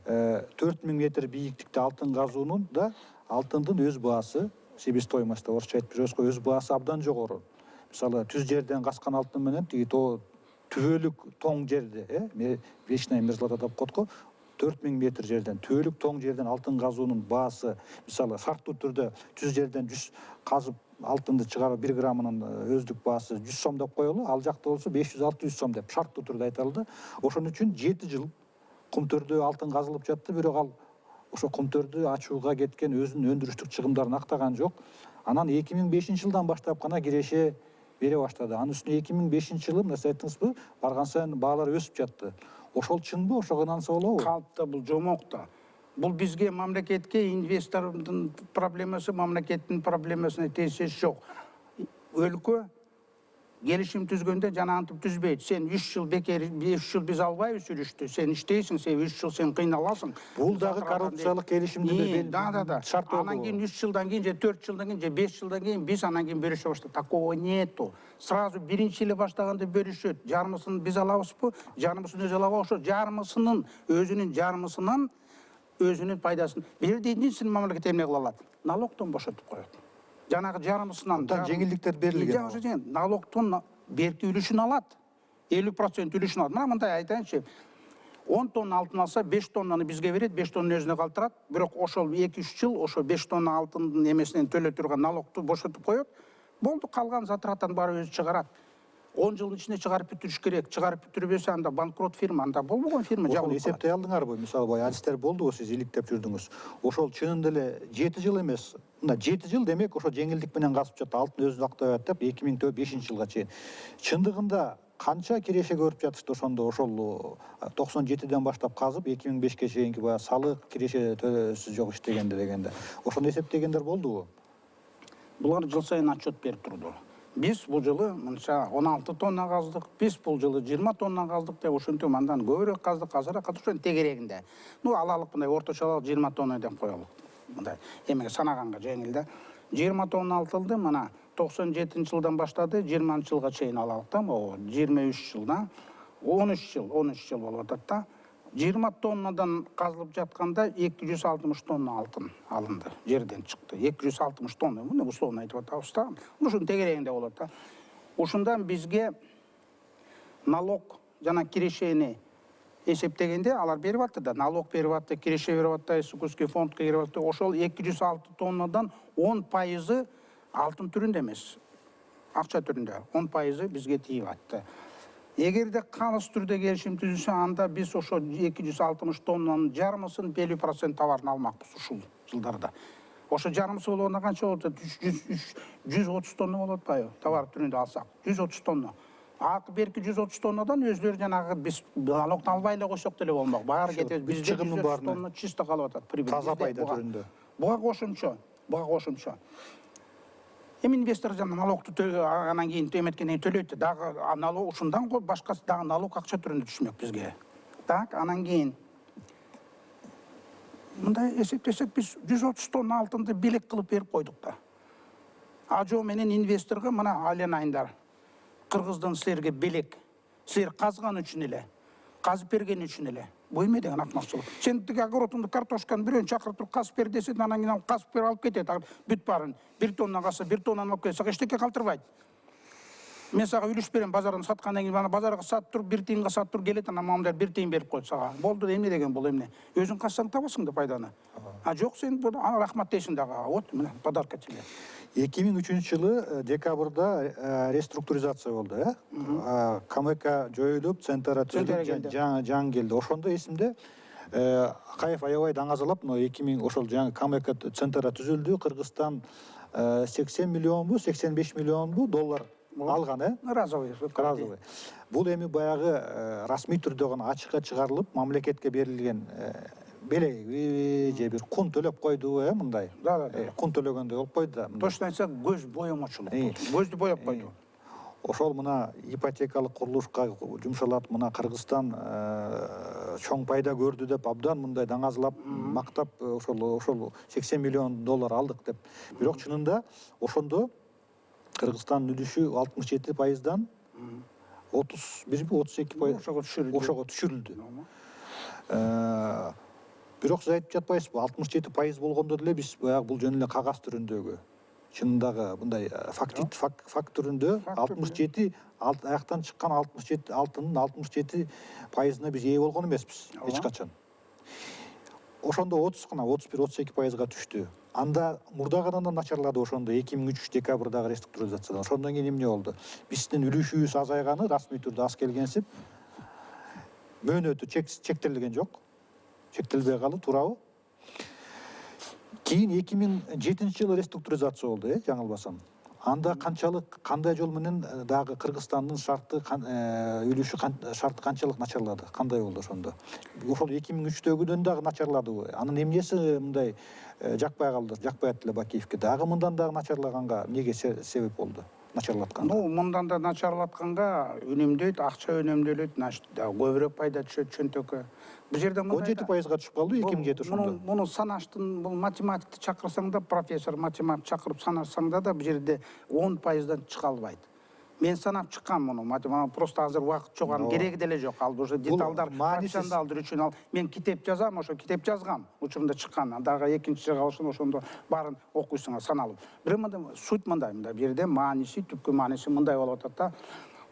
4000 метр бийиктикте алтын казуунун да алтындын өз баасы, себестоимость орусча айтып жүрөбүз го, өз баасы абдан жогору. Мисалы, түз жерден каскан алтын менен түбөлүк тоң жерде, вечная мерзлота деп коет го, 4000 метр жерден, түбөлүк тоң жерден алтын казуунун баасы, мисалы, шарттуу түрдө түз жерден 100 казып алтынды чыгарып 1 граммынын өздүк баасы 100 сом деп коелу, ал жакта болсо 500-600 сом деп шарттуу түрдө айтылды. Ошон үчүн 7 жыл кумтөрдө алтын казылып жатты, бирок ал ошо кумтөрдү ачууга кеткен өзүнүн өндүрүштүк чыгымдарын актаган жок. Анан 2005 жылдан баштап гана киреше бере баштады. Анын үстүнө 2005 жылы мына сиз айттыңызбы, барган сайын баалар өсүп жатты. Ошол чынбы, ошого инанса болобу?
Калпта бул жомокто. Бул бизге, мамлекетке, инвестордун проблемасы мамлекеттин проблемасына тиешеси жок. Өлкө келишим түзгөндө жана антип түзбөйт. Сен 3 жыл бекер, 5 жыл биз албайбыз жүрүштү. Сен иштейсиң, сен 3 жыл сен кыйналасың.
Бул дагы коррупциялык келишимдин шарт болду.
Анан кийин 3 жылдан кийин же 4 жылдан кийин же 5 жылдан кийин биз анан кийин бөлүшө баштадык. Такого нету. Сразу биринчи эле баштаганда бөлүшөт. Жарымысын биз алабызбы? Жарымысын өзү алабы? Ошо жарымысынын өзүнүн жарымысынан өзүнүн пайдасын. Единственный мамлекет эмне кыла алат? Налогтон бошотуп коет. Жанагы жарымысынан
жеңилдиктер берилген.
Налогтон берки үлүшүн алат. 50% үлүшүн алат. Мына мындай айтайынчы. 10 тонна алтын алса, 5 тоннаны бизге берет, 5 тонна өзүнө калтырат. Бирок ошол 2-3 жыл ошо 5 тонна алтындын эмесинен төлөй турган налогту бошотуп коет. Болду, калган затраттан баары өзү чыгарат. 10 жылдын ичинде чыгарып бүтүрүш керек. Чыгарып бүтүрбөсө анда банкрот фирма, анда болбогон фирма
жабылып калат. Эсептей алдыңарбы? Мисалы бай адистер болдубу, сиз иликтеп жүрдүңүз. Ошол чынында эле 7 жыл эмес. Мына 7 жыл демек ошо жеңилдик менен касып жатты. Алтын өзү актабайт деп 2005 жылга чейин. Чындыгында канча киреше көрүп жатышты ошондо? Ошол 97ден баштап казып 2005ке чейинки баягы салык киреше төлөөсүз жок иштегенде дегенде. Ошону эсептегендер болдубу?
Булар жыл сайын отчет берип турду. Биз бул жылы мынча 16 тонна каздык, биз бул жылы 20 тонна каздык деп ошентип андан көбүрөөк каздык, азыраак каздык, ошонун тегерегинде. Алалык мындай орточолук 20 тонна деп коелук. Мындай эмеге санаганга жеңил да. 20 тонна алтынды мына 97-жылдан баштады, 20-жылга чейин алалык да, 23 жылда, 13 жыл болуп атат да. 20 тоннадан казылып жатканда 260 тонна алтын алынды, жерден чыкты. 260 тонна, мына условно айтып атабыз да. Ушунун тегерегинде болот да. Ушундан бизге налог жана кирешени эсептегенде алар берип атты да, налог берип атты, киреше берип атты, Сукуский фондко кирип атты. Ошол 206 тоннадан 10% алтын түрүндө эмес, акча түрүндө 10% бизге тийип атты. Эгерде калыс түрдө келишим түзүлсө, анда биз ошо 260 тоннанын жарымысын 50% товарын алмакпыз ушул жылдарда. Ошо жарымысы болгондо канча болот? 130 тонна болот атпайбы? Товар түрүндө алсак, 130 тонна. Берки 130 тоннадан өзлөрү жанагы биз налогду албай эле койсок деле болмок. Баары кетет. Бизде 130 тонна чисто калып атат.
Таза пайда түрүндө.
Буга кошумча. Эми инвестор жана налогду анан кийин эметкенден кийин төлөйт. Дагы налог ушундан башкасы дагы налог акча түрүндө түшмөк бизге. Так, анан кийин мындай эсептесек биз 130 тонна алтынды белек кылып берип койдук да. Ажо менен инвесторго мына Ален Айндар, Кыргыздын силерге белек, силер казган үчүн эле, казып берген үчүн эле. Бул эме деген акмакчылык. Сен тиги огородуңду картошканы бирөөнү чакырып туруп казып бер десең, анан кийин казып берип алып кетет. Бүт баарын 1 тонна казса 1 тоннаны алып келсе, эчтеке калтырбайт. Мен сага үлүш берем, базардан саткандан кийин ана базарга сатып туруп 1 тыйынга сатып туруп келет, анан мамдар 1 тыйын берип коет сага. Болду эмне деген бул эмне? Өзүң казсаң табасың да пайданы. Жок, сен рахмат дейсиң дагы. Вот мына подарка тебе.
2003 жылы декабрда реструктуризация болду, КМК жоюлуп, центра түзүлүп, жаңы келди. Ошондо эсимде Акаев аябай даңазалап, 2000 ошол жаңы КМК центра түзүлдү, Кыргызстан 80 миллионбу, 85 миллионбу доллар алган,
разовый.
Бул эми баягы расмий түрдө гана ачыкка чыгарылып, мамлекетке берилген белеги же бир кун төлөп койду, мындай. Кун төлөгөндөй болуп койду да.
Точно айтсак, көз боямачылык. Көздү бояп койду.
Ошол мына ипотекалык курулушка жумшалат, мына Кыргызстан чоң пайда көрдү деп абдан мындай даңазалап, мактап ошол 80 миллион доллар алдык деп. Бирок чынында ошондо Кыргызстандын үлүшү 67%дан 31-32% ошого түшүрүлдү. Бирок сиз айтып жатпайсызбы, 67% болгондо деле биз баягы бул жөн эле кагаз түрүндөгү, чынындагы мындай факт түрүндө 67 аяктан чыккан 67 алтындын 67%-на биз ээ болгон эмеспиз эч качан. Ошондо 31-32%га түштү. Анда мурдагыдан начарлады ошондо 2003 декабрдагы реструктуризациядан. Ошондон кийин эмне болду? Биздин үлүшүбүз азайганы расмий түрдө аз келгенсип, мөөнөтү чектелген жок. шектелбей калды, туурабы? Кийин 2007-жылы реструктуризация болду, жаңылбасам. Анда кандай жол менен дагы Кыргызстандын үлүшү шарты канчалык начарлады? Кандай болду ошондо? Ошол 2003-төгүдөн дагы начарладыбы? Анын эмнеси мындай жакпай калды, жакпай эле Бакиевке? Дагы мындан дагы начарлаганга эмнеге себеп болду? Начарлатканга.
Мындан да начарлатканга үнөмдөйт, акча үнөмдөлөт, көбүрөөк пайда түшөт чөнтөккө. Бул жерде
17%-га түшүп калды 2007 ошондо.
Муну санаштын, бул математикти чакырсаң да, профессор математик чакырып санашсаң да бул жерде 10%-дан чыга албайт. Мен санап чыккам муну, математика просто азыр убакыт жок, анын кереги деле жок. Ал уже деталдар, профессионалдар үчүн мен китеп жазам, ошо китеп жазгам, учурунда чыккан. Дагы экинчи жыга алышын ошондо баарын окуйсуңар саналып. Бирок мындай суть мындай, бул жерде мааниси, түпкү мааниси мындай болуп атат да.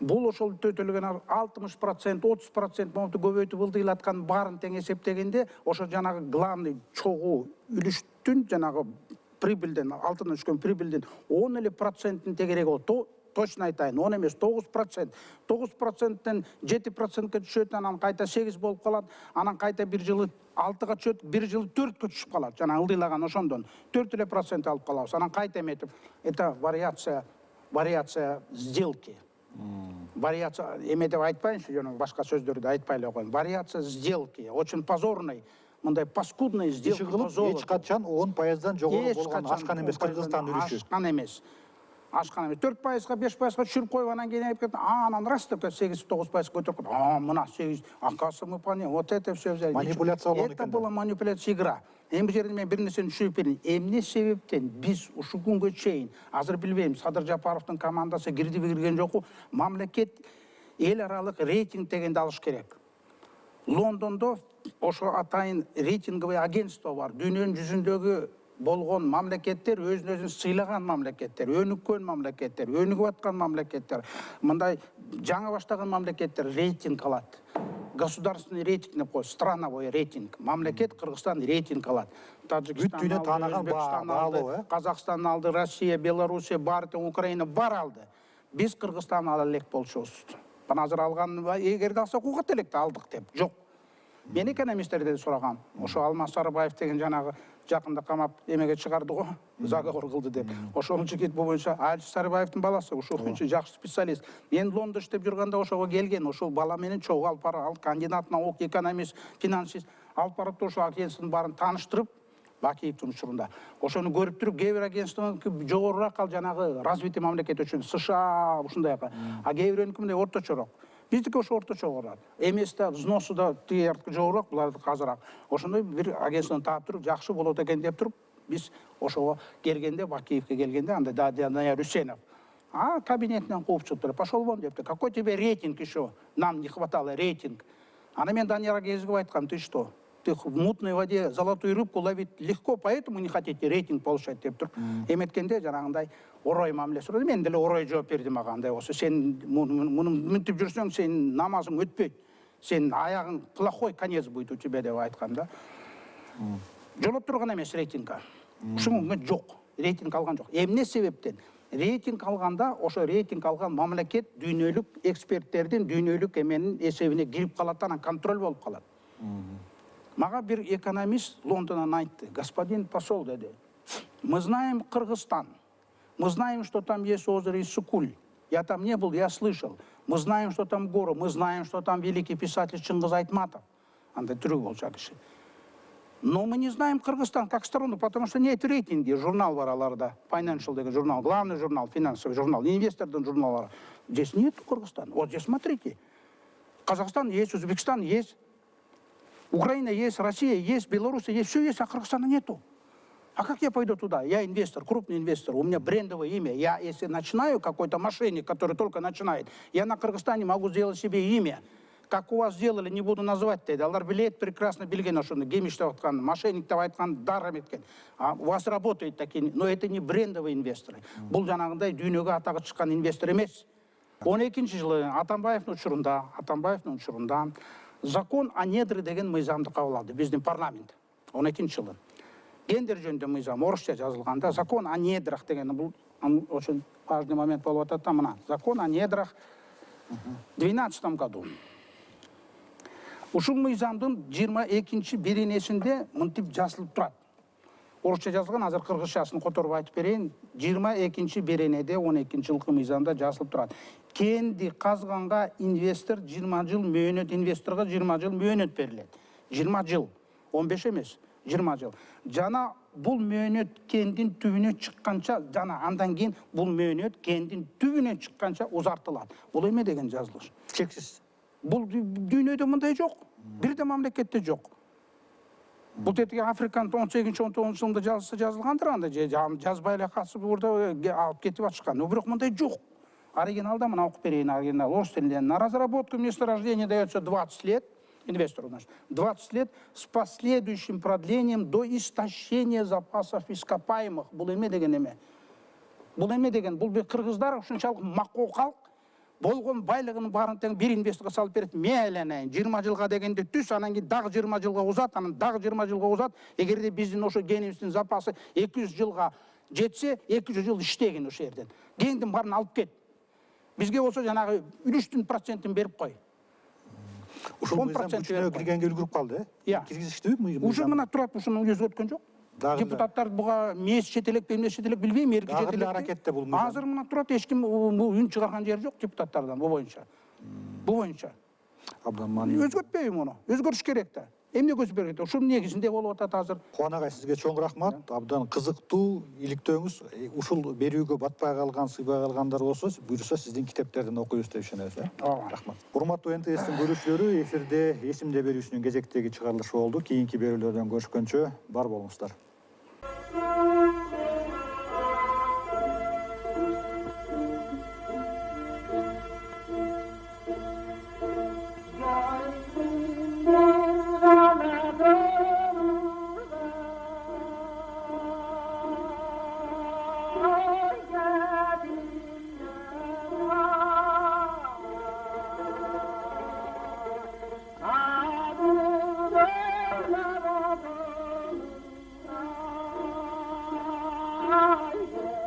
Бул ошол төтөлгөн 60%, 30% моментти көбөйтүп ылдыйлаткан баарын тең эсептегенде, ошо жанагы главный чогуу үлүштүн жанагы прибыльден, алтындан түшкөн прибыльден 10% тегереги болот. Точно айтайын, 10 эмес, 9%. 9%тен 7%ке түшөт, анан кайта 8 болуп калат, анан кайта бир жылы 6-га түшөт, бир жылы 4-кө түшүп калат. Жана ылдыйлаган ошондон 4% алып калабыз. Анан кайта эметип, это вариация сделки. Вариация эметип айтпайынчы, жана башка сөздөрдү айтпай эле коеюн. Вариация сделки, очень позорный, мындай паскудный сделки.
Эч качан 10%дан жогору болгон ашкан эмес Кыргызстан үлүшү.
Ашкан эмес. 4%-га, 5%-га түшүрүп коюп, анан кийин айтып кетти, анан раз деп 8-9% көтөрүп, мына 8, оказывается, мы поняли, вот это все взяли.
Манипуляция болгон
экен. Это была манипуляция, игра. Эми бул жерде мен бир нерсени түшүнүп берейин. Эмне себептен биз ушул күнгө чейин, азыр билбейм, Садыр Жапаровдун командасы кирдиби кирген жокпу, мамлекет эл аралык рейтинг дегенди алыш керек. Лондондо ошо атайын рейтинговый агентство бар. Дүйнөнүн жүзүндөгү болгон мамлекеттер, өзүн сыйлаган мамлекеттер, өнүккөн мамлекеттер, өнүгүп аткан мамлекеттер, мындай жаңы баштаган мамлекеттер рейтинг алат. Государственный рейтинг деп коет, страновой рейтинг. Мамлекет Кыргызстан рейтинг алат. Таджикстан алды, Казакстан алды, Россия, Белоруссия, Украина бар алды. Биз Кыргызстан ала элек болчубуз. Азыр алган, эгерде алсак угат электи алдык деп. Жок. Мен экономисттерден сурагам. Ошо Алмаз Сарыбаев деген жанагы жакында камап эмеге чыгарды го, заговор кылды деп. Ошол жигит боюнча Алиш Сарыбаевдин баласы, ошол боюнча жакшы специалист. Мен Лондондо иштеп жүргөндө ошого келген, ошол бала менен чогуу алып барып, ал кандидат наук, экономист, финансист алып барып ошол агентствонун баарын тааныштырып, Бакиевдин учурунда. Ошону көрүп туруп, кээ бир агентствонун жогорураак ал жанагы развитие мамлекет үчүн США ушундай, а кээ бирөөнүкү мындай орточороок. Биздики ошо орточо болот. Эмес да, взносу да тиярткы жогорураак, булардыкы азыраак. Ошондой бир агентствону таап туруп, жакшы болот экен деп туруп, биз ошого келгенде, Бакиевке келгенде, анда Данияр Үсенов. Кабинетинен кууп чыктырып, пошел вон депти. Какой тебе рейтинг еще? Нам не хватало рейтинг. Ана мен Даниярга кезигип айткам, ты что? Ты в мутной воде золотую рыбку ловить легко, поэтому не хотите рейтинг получать деп туруп. Эметкенде жанагындай орой мамиле сурады. Мен деле орой жооп бердим ага, андай болсо сен муну мынтип жүрсөң, сен намазың өтпөйт. Сен аягың плохой конец будет у тебя деп айткам да. Жолоп турган эмес рейтингге. Ушуга жок. Рейтинг алган жок. Эмне себептен? Рейтинг алганда, ошо рейтинг алган мамлекет дүйнөлүк эксперттердин дүйнөлүк эменин эсебине кирип калат, анан контроль болуп калат. Мага бир экономист Лондондон айтты: господин посол, деди, мы знаем Кыргызстан, мы знаем, что там есть озеро Иссыкуль. Я там не был, я слышал. Мы знаем, что там горы, мы знаем, что там великий писатель Чингиз Айтматов. Андай түрү болчу киши. Но мы не знаем Кыргызстан как страну, потому что нет рейтинги. Журнал бар аларда, Financial деген журнал, главный журнал, финансовый журнал, инвестордун журналары. Здесь нет Кыргызстана. Вот здесь смотрите. Казахстан есть, Узбекистан есть. Украина есть, Россия есть, Беларусь есть, все есть, а Кыргызстана нету. А как я пойду туда? Я инвестор, крупный инвестор, у меня брендовое имя. Я, если начинаю, какой-то мошенник, который только начинает, я на Кыргызстане могу сделать себе имя. Как у вас сделали, не буду называть это. Алар билет прекрасно билген, что гемиш деп айткан, мошенник деп айткан, даром эткен. А у вас работают такие, но это не брендовые инвесторы. Бул жанагындай дүйнөгө атагы чыккан инвестор эмес. 12-жылы Атамбаевдин учурунда закон о недре деген мыйзамды кабыл алды биздин парламент. 12-жылы. Гендер жөнүндө мыйзам орусча жазылганда, закон о недрах деген бул очень важный момент болуп атат. Мына закон о недрах в 2012 году. Ушул мыйзамдын 22-биринесинде мынтип жазылып турат. Орусча жазылган, азыр кыргызчасын которуп айтып берейин. 22-биренеде 12-жылкы мыйзамда жазылып турат. Кенди казганга инвестор 20 жыл мөөнөт, инвесторго 20 жыл мөөнөт берилет. 20 жыл, 15 эмес, 20 жыл. Жана бул мөөнөт кендин түбүнө чыкканча, жана андан кийин бул мөөнөт кендин түбүнө чыкканча узартылат. Бул эме деген жазылыш?
Чексиз.
Бул дүйнөдө мындай жок. Бир да мамлекетте жок. Бул тетиги Африканын 18-19 жылында жазылгандыр, анда жазбай эле катышып урда алып кетип атышкан. Бирок мындай жок. Оригиналда мына окуп берейин, оригинал орус тилинде. На разработку месторождения дается 20 лет, инвестору, значит, 20 лет с последующим продлением до истощения запасов ископаемых. Бул эме деген эме? Бул эме деген? Бул кыргыздар ушунчалык макул калк, болгон байлыгынын баарын тең бир инвесторго салып берет. Мен айланайын, 20 жылга дегенде түз, анан кийин дагы 20 жылга узат, анан дагы 20 жылга узат. Эгерде биздин ошо генибиздин запасы 200 жылга жетсе, 200 жыл иштегин ошо жерден. Кендин баарын алып кет. Бизге болсо жанагы үлүштүн процентин берип кой.
Ушул мыйзам күчүнө киргенге үлгүрүп калды, киргизиштиби мыйзам?
Уже мына турат, ушуну өзгөрткөн жок. Депутаттар буга мес четелек, эмес четелек билбейм, эрки четелек.
Дагы аракетте бул мыйзам.
Азыр мына турат, эч ким үн чыгарган жери жок депутаттардан бу боюнча. Бу боюнча.
Абдан маанилүү.
Өзгөртпөйбү муну. Өзгөрүш керек да. Эмне өзгөрүш керек? Ушунун негизинде болуп атат азыр.
Кубан агай, сизге чоң рахмат. Абдан кызыктуу, иликтөөңүз. Ушул берүүгө батпай калган, сыйбай калгандар болсо, буюрса сиздин китептерден окуйбуз деп ишенебиз. Рахмат. Урматтуу НТСтин көрүүчүлөрү, эфирде эсимде берүүсүнүн кезектеги чыгарылышы болду. Кийинки берүүлөрдөн көрүшкөнчө бар болуңуздар.
Yeah.